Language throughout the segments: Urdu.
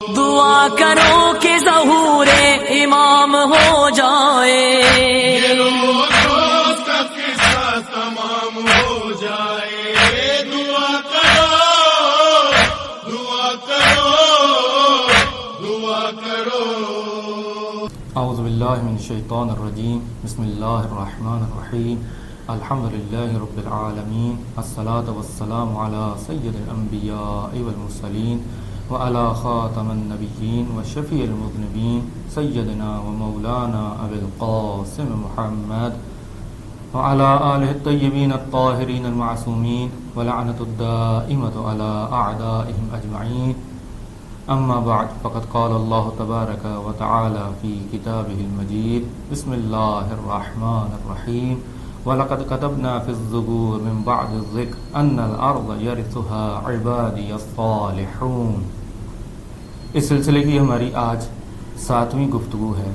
دعا کرو کہ ظہور امام ہو جائے، یہ روز کا قصہ تمام ہو جائے، دعا کرو، دعا کرو، دعا کرو۔ اعوذ باللہ من الشیطان الرجیم، بسم اللہ الرحمن الرحیم، الحمد للہ رب العالمین، الصلاة والسلام علی سید الانبیاء والمرسلین وعلی خاتم النبیین وشفیع المذنبین سیدنا و مولانا ابی القاسم محمد وعلی آلہ الطیبین الطاہرین المعصومین ولعنۃ الدائمۃ علی اعدائهم اجمعین۔ اما بعد فقد قال اللہ تبارک و تعالی فی کتابہ المجید، بسم اللہ الرحمن الرحیم، وَلَقَدْ كَتَبْنَا فِي الزُّبُورِ مِن بَعْدِ الذِّكْرِ أَنَّ الْأَرْضَ يَرِثُهَا عِبَادِيَ الصَّالِحُونَ۔ اس سلسلے کی ہماری آج 7ویں گفتگو ہے۔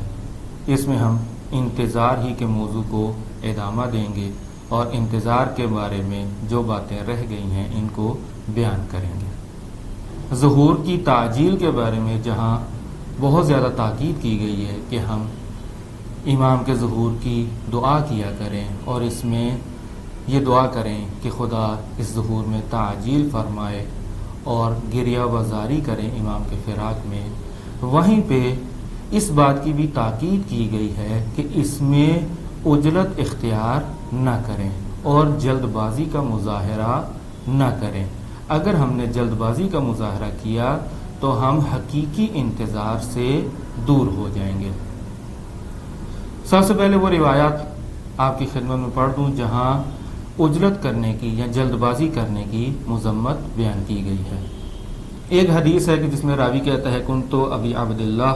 اس میں ہم انتظار ہی کے موضوع کو ادامہ دیں گے اور انتظار کے بارے میں جو باتیں رہ گئی ہیں ان کو بیان کریں گے۔ ظہور کی تعجیل کے بارے میں جہاں بہت زیادہ تاکید کی گئی ہے کہ ہم امام کے ظہور کی دعا کیا کریں اور اس میں یہ دعا کریں کہ خدا اس ظہور میں تعجیل فرمائے اور گریہ وزاری کریں امام کے فراق میں، وہیں پہ اس بات کی بھی تاکید کی گئی ہے کہ اس میں عجلت اختیار نہ کریں اور جلد بازی کا مظاہرہ نہ کریں۔ اگر ہم نے جلد بازی کا مظاہرہ کیا تو ہم حقیقی انتظار سے دور ہو جائیں گے۔ سب سے پہلے وہ روایات آپ کی خدمت میں پڑھ دوں جہاں عجلت کرنے کی یا جلد بازی کرنے کی مذمت بیان کی گئی ہے۔ ایک حدیث ہے کہ جس میں راوی کہتا ہے کنتو ابی عبداللہ،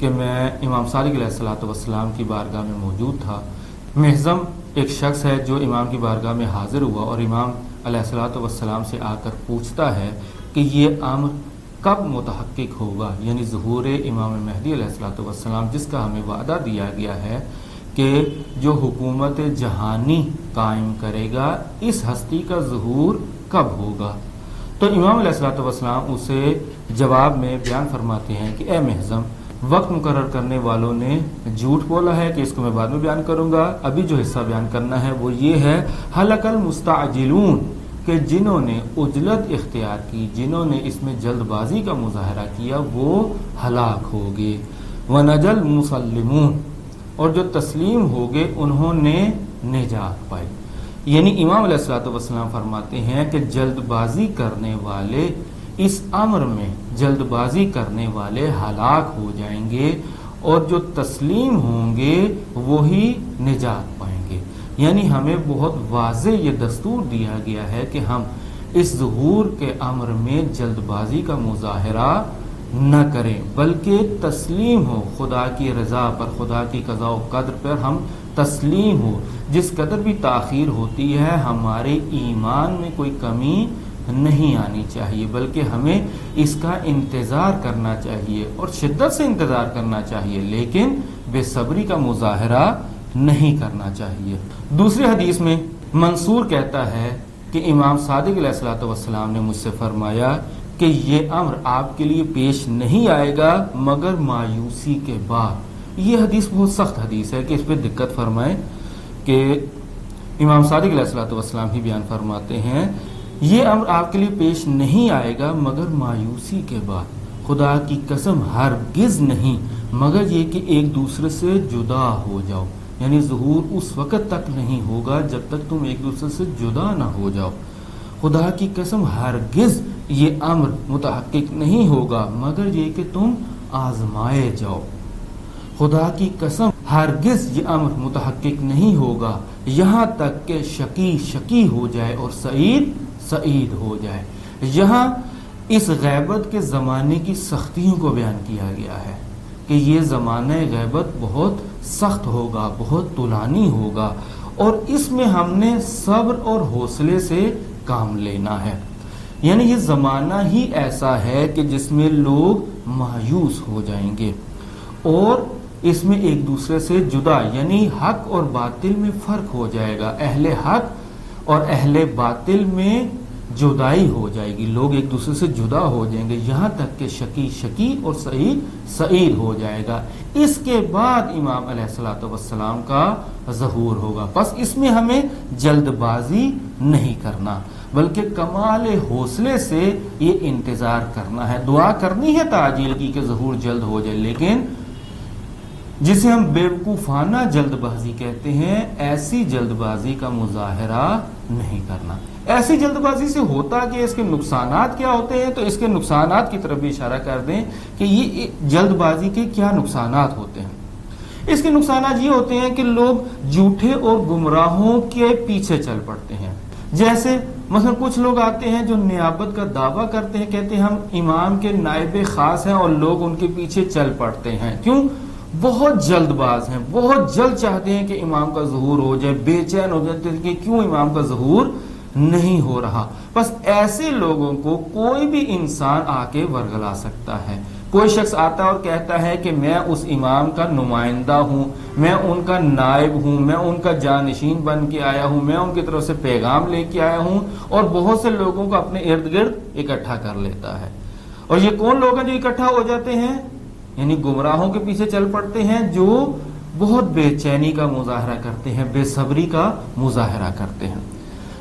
کہ میں امام صادق علیہ الصلوۃ والسلام کی بارگاہ میں موجود تھا۔ محزم ایک شخص ہے جو امام کی بارگاہ میں حاضر ہوا اور امام علیہ الصلوۃ والسلام سے آ کر پوچھتا ہے کہ یہ امر کب متحقق ہوگا، یعنی ظہور امام مہدی علیہ الصلوۃ والسلام جس کا ہمیں وعدہ دیا گیا ہے کہ جو حکومت جہانی قائم کرے گا اس ہستی کا ظہور کب ہوگا۔ تو امام علیہ الصلوۃ والسلام اسے جواب میں بیان فرماتے ہیں کہ اے محزم، وقت مقرر کرنے والوں نے جھوٹ بولا ہے کہ اس کو میں بعد میں بیان کروں گا، ابھی جو حصہ بیان کرنا ہے وہ یہ ہے ہلک المستعجلون، کہ جنہوں نے عجلت اختیار کی، جنہوں نے اس میں جلد بازی کا مظاہرہ کیا وہ ہلاک ہو گئے، ونجل مسلمون، اور جو تسلیم ہو گئے انہوں نے نجات پائی۔ یعنی امام علیہ الصلوۃ والسلام فرماتے ہیں کہ جلد بازی کرنے والے اس امر میں جلد بازی کرنے والے ہلاک ہو جائیں گے اور جو تسلیم ہوں گے وہی نجات پائیں گے۔ یعنی ہمیں بہت واضح یہ دستور دیا گیا ہے کہ ہم اس ظہور کے امر میں جلد بازی کا مظاہرہ نہ کریں بلکہ تسلیم ہو، خدا کی رضا پر، خدا کی قضاء و قدر پر ہم تسلیم ہو۔ جس قدر بھی تاخیر ہوتی ہے ہمارے ایمان میں کوئی کمی نہیں آنی چاہیے بلکہ ہمیں اس کا انتظار کرنا چاہیے اور شدت سے انتظار کرنا چاہیے، لیکن بے صبری کا مظاہرہ نہیں کرنا چاہیے۔ دوسری حدیث میں منصور کہتا ہے کہ امام صادق علیہ الصلوۃ والسلام نے مجھ سے فرمایا کہ یہ امر آپ کے لیے پیش نہیں آئے گا مگر مایوسی کے بعد۔ یہ حدیث بہت سخت حدیث ہے کہ اس پہ دقت فرمائیں کہ امام صادق علیہ الصلوۃ والسلام ہی بیان فرماتے ہیں یہ امر آپ کے لیے پیش نہیں آئے گا مگر مایوسی کے بعد، خدا کی قسم ہرگز نہیں مگر یہ کہ ایک دوسرے سے جدا ہو جاؤ، یعنی ظہور اس وقت تک نہیں ہوگا جب تک تم ایک دوسرے سے جدا نہ ہو جاؤ۔ خدا کی قسم ہرگز یہ امر متحقق نہیں ہوگا مگر یہ کہ تم آزمائے جاؤ۔ خدا کی قسم ہرگز یہ امر متحقق نہیں ہوگا یہاں تک کہ شقی شقی ہو جائے اور سعید سعید ہو جائے۔ یہاں اس غیبت کے زمانے کی سختیوں کو بیان کیا گیا ہے کہ یہ زمانہ غیبت بہت سخت ہوگا، بہت طولانی ہوگا اور اس میں ہم نے صبر اور حوصلے سے کام لینا ہے۔ یعنی یہ زمانہ ہی ایسا ہے کہ جس میں لوگ مایوس ہو جائیں گے اور اس میں ایک دوسرے سے جدا، یعنی حق اور باطل میں فرق ہو جائے گا، اہل حق اور اہل باطل میں جدائی ہو جائے گی، لوگ ایک دوسرے سے جدا ہو جائیں گے، یہاں تک کہ شقی شقی اور سعید سعید ہو جائے گا۔ اس کے بعد امام علیہ الصلوۃ والسلام کا ظہور ہوگا۔ بس اس میں ہمیں جلد بازی نہیں کرنا، بلکہ کمال حوصلے سے یہ انتظار کرنا ہے، دعا کرنی ہے تعجیل کی کہ ظہور جلد ہو جائے، لیکن جسے ہم بیوقوفانہ جلد بازی کہتے ہیں، ایسی جلد بازی کا مظاہرہ نہیں کرنا۔ ایسی جلد بازی سے ہوتا کہ اس کے نقصانات کیا ہوتے ہیں، تو اس کے نقصانات کی طرف بھی اشارہ کر دیں کہ یہ جلد بازی کے کیا نقصانات ہوتے ہیں۔ اس کے نقصانات یہ ہوتے ہیں کہ لوگ جھوٹے اور گمراہوں کے پیچھے چل پڑتے ہیں۔ جیسے مثلا کچھ لوگ آتے ہیں جو نیابت کا دعویٰ کرتے ہیں، کہتے ہیں ہم امام کے نائب خاص ہیں، اور لوگ ان کے پیچھے چل پڑتے ہیں۔ کیوں؟ بہت جلد باز ہیں، بہت جلد چاہتے ہیں کہ امام کا ظہور ہو جائے، بے چین ہو جاتے ہیں کہ کیوں امام کا ظہور نہیں ہو رہا۔ بس ایسے لوگوں کو کوئی بھی انسان آ کے ورگلا سکتا ہے۔ کوئی شخص آتا ہے اور کہتا ہے کہ میں اس امام کا نمائندہ ہوں، میں ان کا نائب ہوں، میں ان کا جانشین بن کے آیا ہوں، میں ان کی طرف سے پیغام لے کے آیا ہوں، اور بہت سے لوگوں کو اپنے ارد گرد اکٹھا کر لیتا ہے۔ اور یہ کون لوگ ہیں جو اکٹھا ہو جاتے ہیں؟ یعنی گمراہوں کے پیچھے چل پڑتے ہیں، جو بہت بے چینی کا مظاہرہ کرتے ہیں، بے صبری کا مظاہرہ کرتے ہیں۔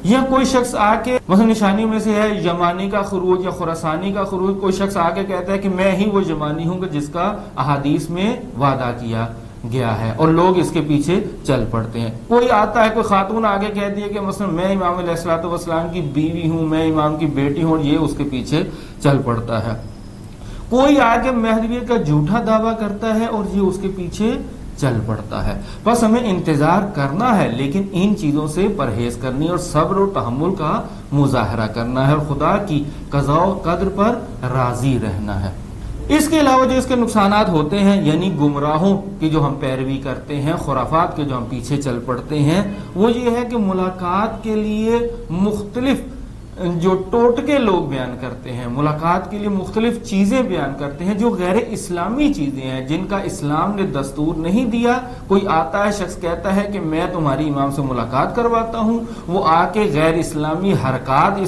یا کوئی شخص آ کے مثلا نشانی میں سے ہے یمانی کا خروج یا خراسانی کا خروج، کوئی شخص آ کے کہتا ہے کہ میں ہی وہ یمانی ہوں جس کا احادیث میں وعدہ کیا گیا ہے، اور لوگ اس کے پیچھے چل پڑتے ہیں۔ کوئی آتا ہے، کوئی خاتون آگے کہہ دیا کہ مثلا میں امام علیہ الصلوۃ والسلام کی بیوی ہوں، میں امام کی بیٹی ہوں، اور یہ اس کے پیچھے چل پڑتا ہے۔ کوئی آگے مہدویت کا جھوٹا دعویٰ کرتا ہے اور یہ اس کے پیچھے چل پڑتا ہے۔ بس ہمیں انتظار کرنا ہے، لیکن ان چیزوں سے پرہیز کرنی اور صبر و تحمل کا مظاہرہ کرنا ہے، اور خدا کی قضاء و قدر پر راضی رہنا ہے۔ اس کے علاوہ جو اس کے نقصانات ہوتے ہیں، یعنی گمراہوں کی جو ہم پیروی کرتے ہیں، خرافات کے جو ہم پیچھے چل پڑتے ہیں، وہ یہ ہے کہ ملاقات کے لیے مختلف جو ٹوٹکے لوگ بیان کرتے ہیں، ملاقات کے لیے مختلف چیزیں بیان کرتے ہیں جو غیر اسلامی چیزیں ہیں، جن کا اسلام نے دستور نہیں دیا۔ کوئی آتا ہے، شخص کہتا ہے کہ میں تمہاری امام سے ملاقات کرواتا ہوں، وہ آ کے غیر اسلامی حرکات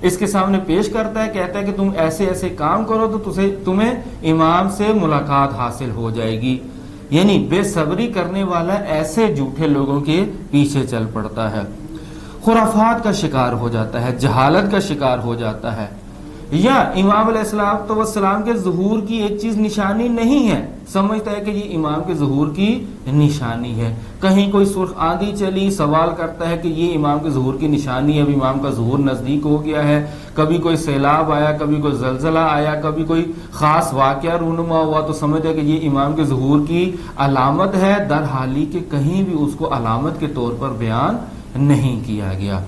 اس کے سامنے پیش کرتا ہے، کہتا ہے کہ تم ایسے ایسے کام کرو تو تمہیں امام سے ملاقات حاصل ہو جائے گی۔ یعنی بے صبری کرنے والا ایسے جھوٹے لوگوں کے پیچھے چل پڑتا ہے، خرافات کا شکار ہو جاتا ہے، جہالت کا شکار ہو جاتا ہے، یا امام علیہ الصلوۃ والسلام کے ظہور کی ایک چیز نشانی نہیں ہے، سمجھتا ہے کہ یہ امام کے ظہور کی نشانی ہے۔ کہیں کوئی سرخ آندھی چلی، سوال کرتا ہے کہ یہ امام کے ظہور کی نشانی ہے، اب امام کا ظہور نزدیک ہو گیا ہے۔ کبھی کوئی سیلاب آیا، کبھی کوئی زلزلہ آیا، کبھی کوئی خاص واقعہ رونما ہوا، تو سمجھتا ہے کہ یہ امام کے ظہور کی علامت ہے، در حالی کہ کہیں بھی اس کو علامت کے طور پر بیان نہیں کیا گیا۔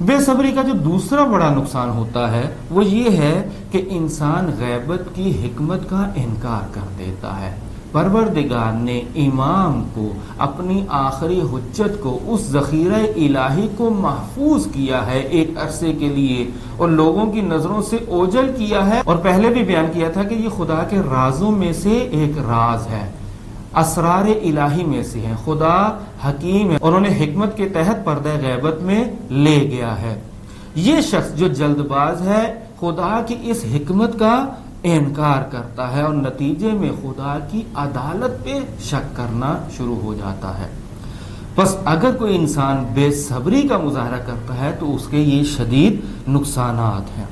بے صبری کا جو دوسرا بڑا نقصان ہوتا ہے وہ یہ ہے کہ انسان غیبت کی حکمت کا انکار کر دیتا ہے۔ پروردگار نے امام کو اپنی آخری حجت کو، اس ذخیرہ الہی کو محفوظ کیا ہے ایک عرصے کے لیے، اور لوگوں کی نظروں سے اوجھل کیا ہے، اور پہلے بھی بیان کیا تھا کہ یہ خدا کے رازوں میں سے ایک راز ہے، اسرار الہی میں سے ہے، خدا حکیم ہے، اور انہیں حکمت کے تحت پردہ غیبت میں لے گیا ہے۔ یہ شخص جو جلد باز ہے، خدا کی اس حکمت کا انکار کرتا ہے، اور نتیجے میں خدا کی عدالت پہ شک کرنا شروع ہو جاتا ہے۔ بس اگر کوئی انسان بے صبری کا مظاہرہ کرتا ہے تو اس کے یہ شدید نقصانات ہیں۔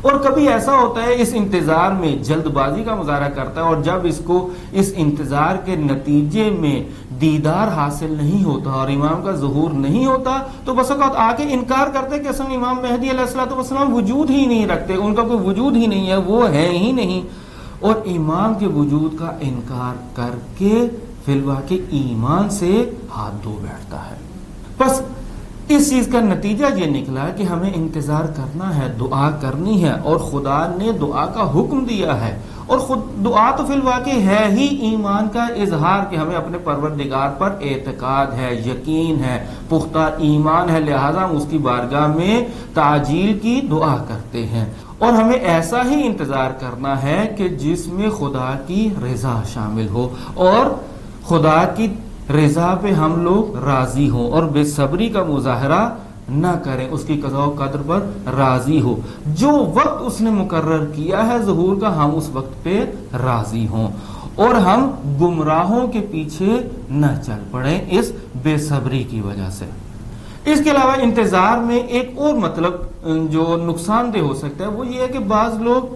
اور کبھی ایسا ہوتا ہے اس انتظار میں جلد بازی کا مظاہرہ کرتا ہے، اور جب اس کو اس انتظار کے نتیجے میں دیدار حاصل نہیں ہوتا اور امام کا ظہور نہیں ہوتا تو بس اوقات آ کے انکار کرتے کہ اصل امام مہدی علیہ الصلوۃ والسلام وجود ہی نہیں رکھتے، ان کا کوئی وجود ہی نہیں ہے، وہ ہے ہی نہیں، اور امام کے وجود کا انکار کر کے فی الواقع ایمان سے ہاتھ دھو بیٹھتا ہے۔ بس اس چیز کا نتیجہ یہ نکلا کہ ہمیں انتظار کرنا ہے، دعا کرنی ہے، اور خدا نے دعا کا حکم دیا ہے، اور خود دعا تو فی الواقع ہے ہی ایمان کا اظہار کہ ہمیں اپنے پروردگار پر اعتقاد ہے، یقین ہے، پختہ ایمان ہے، لہذا ہم اس کی بارگاہ میں تعجیل کی دعا کرتے ہیں، اور ہمیں ایسا ہی انتظار کرنا ہے کہ جس میں خدا کی رضا شامل ہو اور خدا کی رضا پہ ہم لوگ راضی ہوں اور بے صبری کا مظاہرہ نہ کریں، اس کی قضاء و قدر پر راضی ہو، جو وقت اس نے مقرر کیا ہے ظہور کا ہم اس وقت پہ راضی ہوں، اور ہم گمراہوں کے پیچھے نہ چل پڑیں اس بے صبری کی وجہ سے۔ اس کے علاوہ انتظار میں ایک اور مطلب جو نقصان دہ ہو سکتا ہے وہ یہ ہے کہ بعض لوگ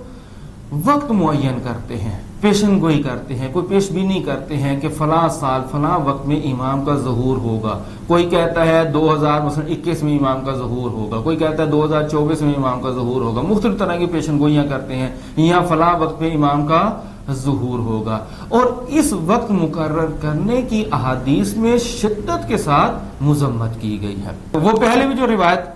وقت معین کرتے ہیں، پیشن گوئی کرتے ہیں، کوئی پیش بینی کرتے ہیں کہ فلاں سال فلاں وقت میں امام کا ظہور ہوگا، کوئی کہتا ہے 2021 میں امام کا ظہور ہوگا، کوئی کہتا ہے 2024 میں امام کا ظہور ہوگا، مختلف طرح کی پیشن گوئیاں کرتے ہیں، یا فلاں وقت پہ امام کا ظہور ہوگا، اور اس وقت مقرر کرنے کی احادیث میں شدت کے ساتھ مذمت کی گئی ہے۔ وہ پہلے بھی جو روایت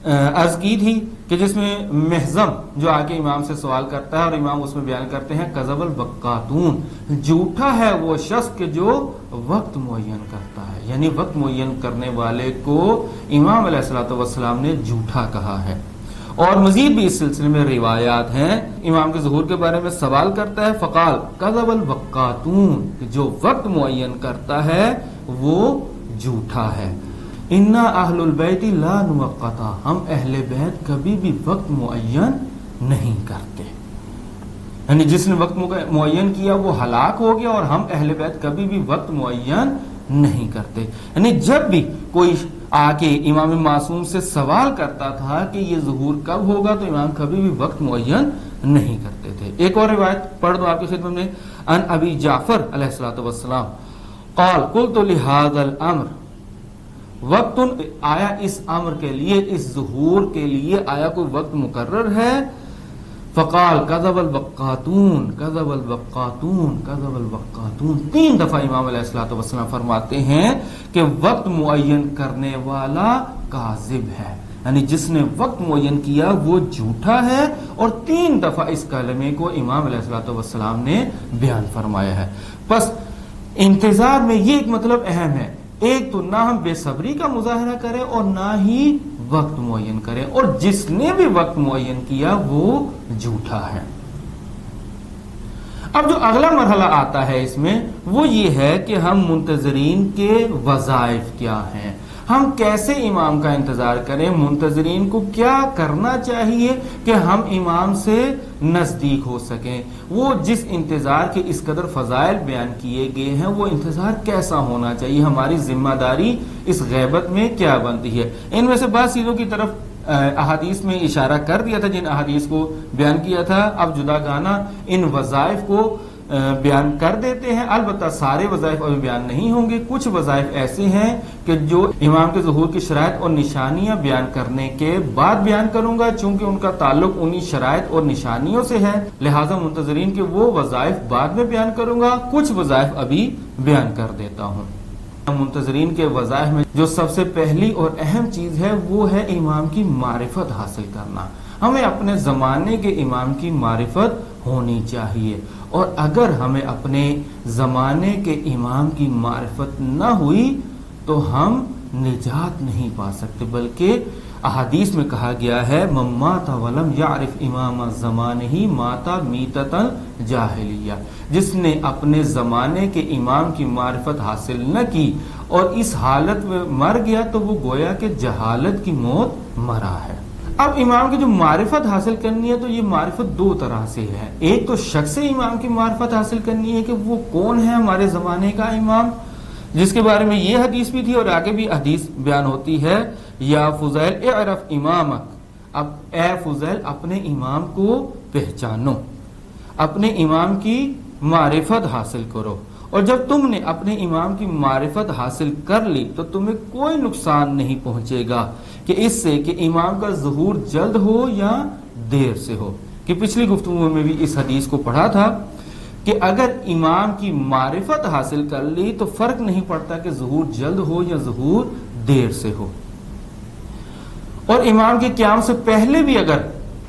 عرض کی تھی کہ جس میں محزم جو آ کے امام سے سوال کرتا ہے اور امام اس میں بیان کرتے ہیں کذب الوقاتون، جھوٹا ہے وہ شخص کہ جو وقت معین کرتا ہے، یعنی وقت معین کرنے والے کو امام علیہ الصلوۃ والسلام نے جھوٹا کہا ہے۔ اور مزید بھی اس سلسلے میں روایات ہیں، امام کے ظہور کے بارے میں سوال کرتا ہے فقال کذب الوقاتون، جو وقت معین کرتا ہے وہ جھوٹا ہے۔ انا اہل البیت لا نوقتا، ہم اہل بیت کبھی بھی وقت معین نہیں کرتے، یعنی جس نے وقت معین کیا وہ ہلاک ہو گیا، اور ہم اہل بیت کبھی بھی وقت معین نہیں کرتے۔ یعنی جب بھی کوئی آ کے امام معصوم سے سوال کرتا تھا کہ یہ ظہور کب ہوگا تو امام کبھی بھی وقت معین نہیں کرتے تھے۔ ایک اور روایت پڑھ دو آپ کی خدمت میں، ان ابی جعفر علیہ الصلوۃ والسلام قال قلت لهذا الامر، وقت آیا اس امر کے لیے، اس ظہور کے لیے آیا کوئی وقت مقرر ہے؟ فقال کذب الوقاتون کذب الوقاتون کذب الوقاتون، 3 دفعہ امام علیہ الصلوۃ والسلام فرماتے ہیں کہ وقت معین کرنے والا کاذب ہے، یعنی جس نے وقت معین کیا وہ جھوٹا ہے، اور 3 دفعہ اس کلمے کو امام علیہ الصلوۃ والسلام نے بیان فرمایا ہے۔ پس انتظار میں یہ ایک مطلب اہم ہے، ایک تو نہ ہم بے صبری کا مظاہرہ کریں اور نہ ہی وقت معین کریں، اور جس نے بھی وقت معین کیا وہ جھوٹا ہے۔ اب جو اگلا مرحلہ آتا ہے اس میں وہ یہ ہے کہ ہم منتظرین کے وظائف کیا ہیں، ہم کیسے امام کا انتظار کریں، منتظرین کو کیا کرنا چاہیے کہ ہم امام سے نزدیک ہو سکیں، وہ جس انتظار کے اس قدر فضائل بیان کیے گئے ہیں وہ انتظار کیسا ہونا چاہیے، ہماری ذمہ داری اس غیبت میں کیا بنتی ہے۔ ان میں سے بعض چیزوں کی طرف احادیث میں اشارہ کر دیا تھا جن احادیث کو بیان کیا تھا، اب جدا گانا ان وظائف کو بیان کر دیتے ہیں، البتہ سارے وظائف ابھی بیان نہیں ہوں گے، کچھ وظائف ایسے ہیں کہ جو امام کے ظہور کی شرائط اور نشانیاں بیان کرنے کے بعد بیان کروں گا، چونکہ ان کا تعلق انہی شرائط اور نشانیوں سے ہے، لہٰذا منتظرین کے وہ وظائف بعد میں بیان کروں گا، کچھ وظائف ابھی بیان کر دیتا ہوں۔ منتظرین کے وظائف میں جو سب سے پہلی اور اہم چیز ہے وہ ہے امام کی معرفت حاصل کرنا، ہمیں اپنے زمانے کے امام کی معرفت ہونی چاہیے، اور اگر ہمیں اپنے زمانے کے امام کی معرفت نہ ہوئی تو ہم نجات نہیں پا سکتے، بلکہ احادیث میں کہا گیا ہے من مات ولم یعرف امام زمانہ مات میتۃ جاہلیہ، جس نے اپنے زمانے کے امام کی معرفت حاصل نہ کی اور اس حالت میں مر گیا تو وہ گویا کہ جہالت کی موت مرا ہے۔ اب امام کی جو معرفت حاصل کرنی ہے تو یہ معرفت 2 طرح سے ہے، ایک تو شخص امام کی معرفت حاصل کرنی ہے کہ وہ کون ہے ہمارے زمانے کا امام، جس کے بارے میں یہ حدیث بھی تھی اور آگے بھی حدیث بیان ہوتی ہے، یا فضیل اعرف امامک، اب اے فضیل اپنے امام کو پہچانو، اپنے امام کی معرفت حاصل کرو، اور جب تم نے اپنے امام کی معرفت حاصل کر لی تو تمہیں کوئی نقصان نہیں پہنچے گا کہ اس سے کہ امام کا ظہور جلد ہو یا دیر سے ہو، کہ پچھلی گفتگو میں بھی اس حدیث کو پڑھا تھا کہ اگر امام کی معرفت حاصل کر لی تو فرق نہیں پڑتا کہ ظہور جلد ہو یا ظہور دیر سے ہو، اور امام کے قیام سے پہلے بھی اگر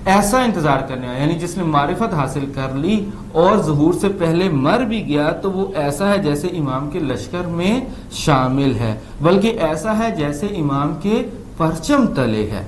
ایسا انتظار کرنے والا یعنی جس نے معرفت حاصل کر لی اور ظہور سے پہلے مر بھی گیا تو وہ ایسا ہے جیسے امام کے لشکر میں شامل ہے، بلکہ ایسا ہے جیسے امام کے پرچم تلے ہے،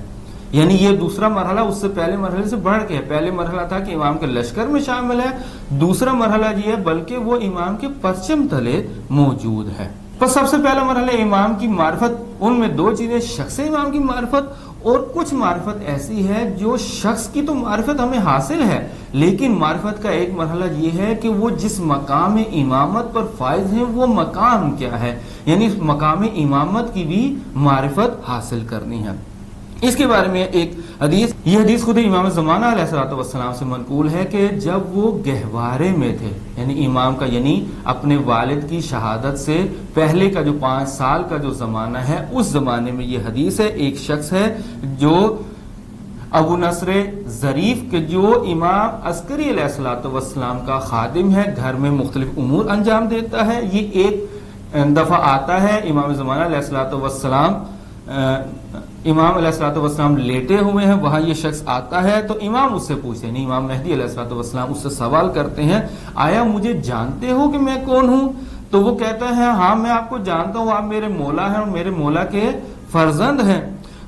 یعنی یہ دوسرا مرحلہ اس سے پہلے مرحلے سے بڑھ کے ہے، پہلے مرحلہ تھا کہ امام کے لشکر میں شامل ہے، دوسرا مرحلہ یہ ہے بلکہ وہ امام کے پرچم تلے موجود ہے۔ پر سب سے پہلا مرحلہ امام کی معرفت، ان میں دو چیزیں، شخص امام کی معرفت اور کچھ معرفت ایسی ہے جو شخص کی تو معرفت ہمیں حاصل ہے، لیکن معرفت کا ایک مرحلہ یہ ہے کہ وہ جس مقام امامت پر فائز ہیں وہ مقام کیا ہے، یعنی مقام امامت کی بھی معرفت حاصل کرنی ہے۔ اس کے بارے میں ایک حدیث، یہ حدیث خود امام زمانہ علیہ الصلوۃ والسلام سے منقول ہے کہ جب وہ گہوارے میں تھے، یعنی امام کا یعنی اپنے والد کی شہادت سے پہلے کا جو 5 سال کا جو زمانہ ہے، اس زمانے میں یہ حدیث ہے، ایک شخص ہے جو ابو نصر ظریف کے جو امام عسکری علیہ الصلوۃ والسلام کا خادم ہے، گھر میں مختلف امور انجام دیتا ہے، یہ ایک دفعہ آتا ہے امام زمانہ علیہ الصلوۃ والسلام، امام علیہ الصلوۃ والسلام لیٹے ہوئے ہیں، وہاں یہ شخص آتا ہے تو امام اس سے پوچھتے ہیں، امام مہدی علیہ الصلوۃ والسلام اس سے سوال کرتے ہیں، آیا مجھے جانتے ہو کہ میں کون ہوں؟ تو وہ کہتا ہے ہاں میں آپ کو جانتا ہوں، آپ میرے مولا ہیں اور میرے مولا کے فرزند ہیں۔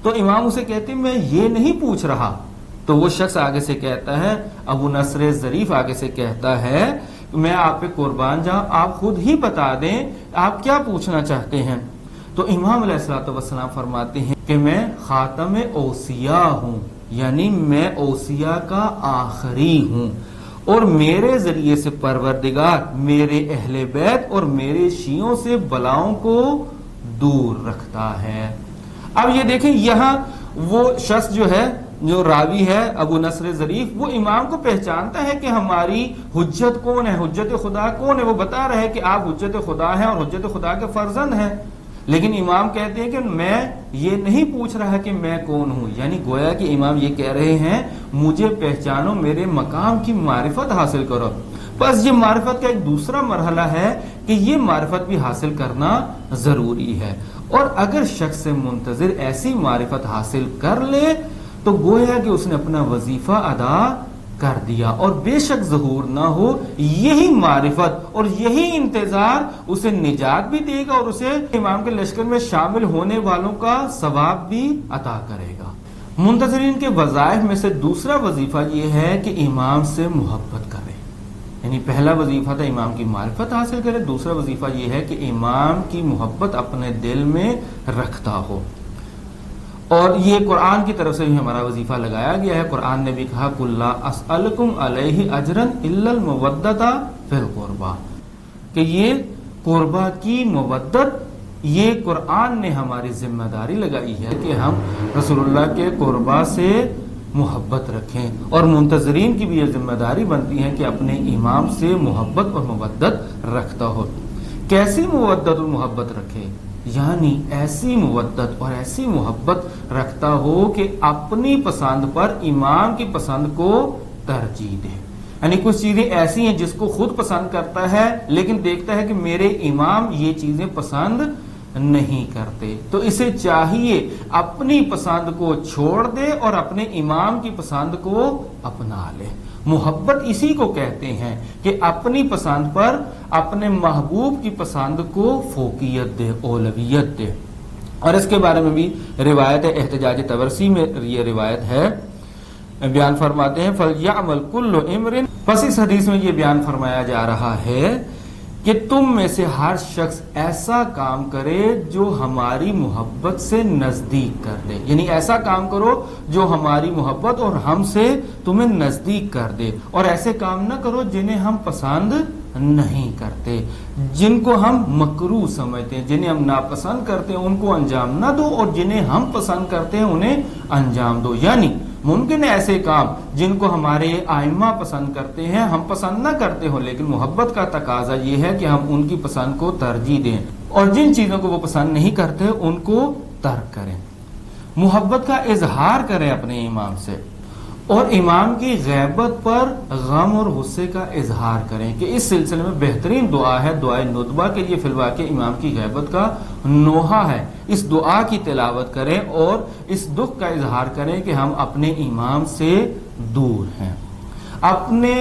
تو امام اسے کہتے ہیں میں یہ نہیں پوچھ رہا۔ تو وہ شخص آگے سے کہتا ہے، ابو نصر ظریف آگے سے کہتا ہے میں آپ پہ قربان جاؤں، آپ خود ہی بتا دیں آپ کیا پوچھنا چاہتے ہیں۔ تو امام علیہ الصلوۃ والسلام فرماتے ہیں کہ میں خاتم اوصیاء ہوں، یعنی میں اوصیاء کا آخری ہوں، اور میرے ذریعے سے پروردگار میرے اہل بیت اور میرے شیعوں سے بلاؤں کو دور رکھتا ہے۔ اب یہ دیکھیں یہاں وہ شخص جو ہے، جو راوی ہے ابو نصر ظریف، وہ امام کو پہچانتا ہے کہ ہماری حجت کون ہے، حجت خدا کون ہے، وہ بتا رہے ہیں کہ آپ حجت خدا ہیں اور حجت خدا کے فرزند ہیں، لیکن امام کہتے ہیں کہ میں یہ نہیں پوچھ رہا کہ میں کون ہوں، یعنی گویا کہ امام یہ کہہ رہے ہیں مجھے پہچانو، میرے مقام کی معرفت حاصل کرو۔ بس یہ معرفت کا ایک دوسرا مرحلہ ہے کہ یہ معرفت بھی حاصل کرنا ضروری ہے، اور اگر شخص منتظر ایسی معرفت حاصل کر لے تو گویا کہ اس نے اپنا وظیفہ ادا کر دیا، اور بے شک ظہور نہ ہو یہی معرفت اور یہی انتظار اسے نجات بھی دے گا اور اسے امام کے لشکر میں شامل ہونے والوں کا ثواب بھی عطا کرے گا۔ منتظرین کے وظائف میں سے دوسرا وظیفہ یہ ہے کہ امام سے محبت کرے، یعنی پہلا وظیفہ تھا امام کی معرفت حاصل کرے، دوسرا وظیفہ یہ ہے کہ امام کی محبت اپنے دل میں رکھتا ہو، اور یہ قرآن کی طرف سے بھی ہمارا وظیفہ لگایا گیا ہے۔ قرآن نے بھی کہا قُل لَا أَسْأَلُكُمْ عَلَيْهِ أَجْرًا إِلَّا الْمَوَدَّةَ فِي الْقُرْبَى، کہ یہ قربہ کی مودت، یہ قرآن نے ہماری ذمہ داری لگائی ہے کہ ہم رسول اللہ کے قربہ سے محبت رکھیں، اور منتظرین کی بھی یہ ذمہ داری بنتی ہے کہ اپنے امام سے محبت اور مودت رکھتا ہو۔ کیسی مودت اور محبت رکھے؟ یعنی ایسی مودت اور ایسی محبت رکھتا ہو کہ اپنی پسند پر امام کی پسند کو ترجیح دے، یعنی کچھ چیزیں ایسی ہیں جس کو خود پسند کرتا ہے لیکن دیکھتا ہے کہ میرے امام یہ چیزیں پسند نہیں کرتے، تو اسے چاہیے اپنی پسند کو چھوڑ دے اور اپنے امام کی پسند کو اپنا لے۔ محبت اسی کو کہتے ہیں کہ اپنی پسند پر اپنے محبوب کی پسند کو فوقیت دے، اولویت دے۔ اور اس کے بارے میں بھی روایت احتجاج تبرسی میں یہ روایت ہے، بیان فرماتے ہیں فَلْيَعْمَلْ كُلُّ اِمْرٍ، پس اس حدیث میں یہ بیان فرمایا جا رہا ہے کہ تم میں سے ہر شخص ایسا کام کرے جو ہماری محبت سے نزدیک کر دے، یعنی ایسا کام کرو جو ہماری محبت اور ہم سے تمہیں نزدیک کر دے، اور ایسے کام نہ کرو جنہیں ہم پسند نہیں کرتے، جن کو ہم مکروہ سمجھتے ہیں، جنہیں ہم ناپسند کرتے ہیں ان کو انجام نہ دو، اور جنہیں ہم پسند کرتے ہیں انہیں انجام دو۔ یعنی ممکن ہے ایسے کام جن کو ہمارے ائمہ پسند کرتے ہیں ہم پسند نہ کرتے ہوں، لیکن محبت کا تقاضا یہ ہے کہ ہم ان کی پسند کو ترجیح دیں، اور جن چیزوں کو وہ پسند نہیں کرتے ان کو ترک کریں۔ محبت کا اظہار کریں اپنے امام سے، اور امام کی غیبت پر غم اور غصے کا اظہار کریں، کہ اس سلسلے میں بہترین دعا ہے دعائے ندبہ کے لیے، فی الواقع امام کی غیبت کا نوحہ ہے، اس دعا کی تلاوت کریں اور اس دکھ کا اظہار کریں کہ ہم اپنے امام سے دور ہیں۔ اپنے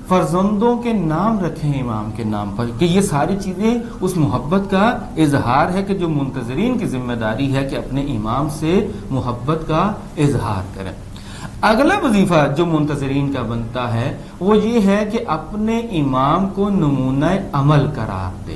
فرزندوں کے نام رکھیں امام کے نام پر، کہ یہ ساری چیزیں اس محبت کا اظہار ہے کہ جو منتظرین کی ذمہ داری ہے کہ اپنے امام سے محبت کا اظہار کریں۔ اگلا وظیفہ جو منتظرین کا بنتا ہے وہ یہ ہے کہ اپنے امام کو نمونہ عمل قرار دے،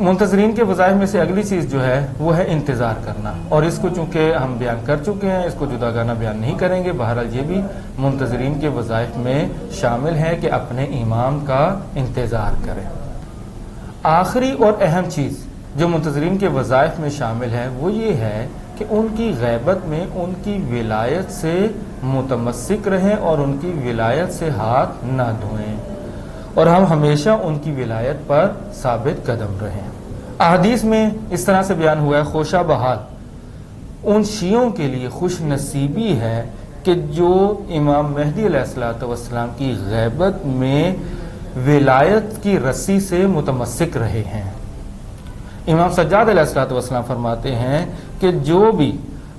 منتظرین کے وظائف میں سے اگلی چیز جو ہے وہ ہے انتظار کرنا، اور اس کو چونکہ ہم بیان کر چکے ہیں، اس کو جداگانہ بیان نہیں کریں گے۔ بہرحال یہ بھی منتظرین کے وظائف میں شامل ہے کہ اپنے امام کا انتظار کریں۔ آخری اور اہم چیز جو منتظرین کے وظائف میں شامل ہے وہ یہ ہے کہ ان کی غیبت میں ان کی ولایت سے متمسک رہیں اور ان کی ولایت سے ہاتھ نہ دھوئیں، اور ہم ہمیشہ ان کی ولایت پر ثابت قدم رہیں۔ احادیث میں اس طرح سے بیان ہوا ہے، خوشا بحال ان شیعوں کے لیے خوش نصیبی ہے کہ جو امام مہدی علیہ الصلوۃ والسلام کی غیبت میں ولایت کی رسی سے متمسک رہے ہیں۔ امام سجاد علیہ الصلوۃ والسلام فرماتے ہیں کہ جو بھی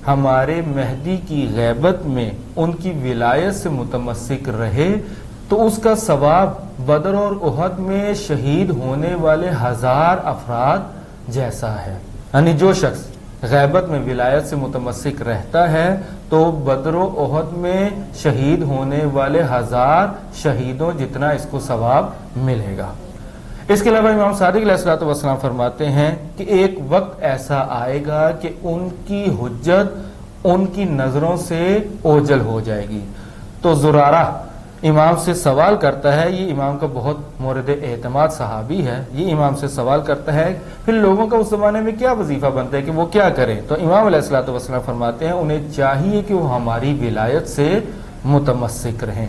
ہمارے مہدی کی غیبت میں ان کی ولایت سے متمسک رہے تو اس کا ثواب بدر اور احد میں شہید ہونے والے 1000 افراد جیسا ہے۔ یعنی جو شخص غیبت میں ولایت سے متمسک رہتا ہے تو بدر و احد میں شہید ہونے والے 1000 شہیدوں جتنا اس کو ثواب ملے گا۔ اس کے علاوہ امام صادق علیہ الصلوۃ والسلام فرماتے ہیں کہ ایک وقت ایسا آئے گا کہ ان کی حجت ان کی نظروں سے اوجھل ہو جائے گی۔ تو زرارہ امام سے سوال کرتا ہے، یہ امام کا بہت مورد اعتماد صحابی ہے، یہ امام سے سوال کرتا ہے پھر لوگوں کا اس زمانے میں کیا وظیفہ بنتا ہے کہ وہ کیا کریں؟ تو امام علیہ الصلوۃ والسلام فرماتے ہیں انہیں چاہیے کہ وہ ہماری ولایت سے متمسک رہیں۔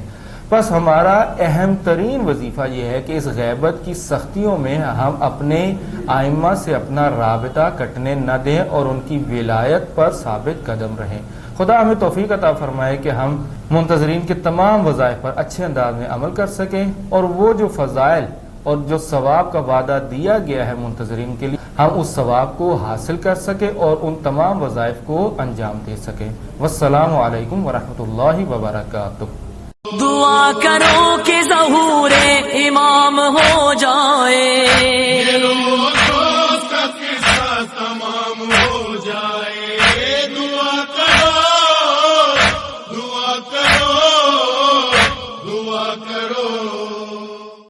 بس ہمارا اہم ترین وظیفہ یہ ہے کہ اس غیبت کی سختیوں میں ہم اپنے ائمہ سے اپنا رابطہ کٹنے نہ دیں اور ان کی ولایت پر ثابت قدم رہیں۔ خدا ہمیں توفیق عطا فرمائے کہ ہم منتظرین کے تمام وظائف پر اچھے انداز میں عمل کر سکیں، اور وہ جو فضائل اور جو ثواب کا وعدہ دیا گیا ہے منتظرین کے لیے ہم اس ثواب کو حاصل کر سکیں اور ان تمام وظائف کو انجام دے سکیں۔ والسلام علیکم ورحمۃ اللہ وبرکاتہ۔ دعا کرو کہ ظہور امام ہو جائے۔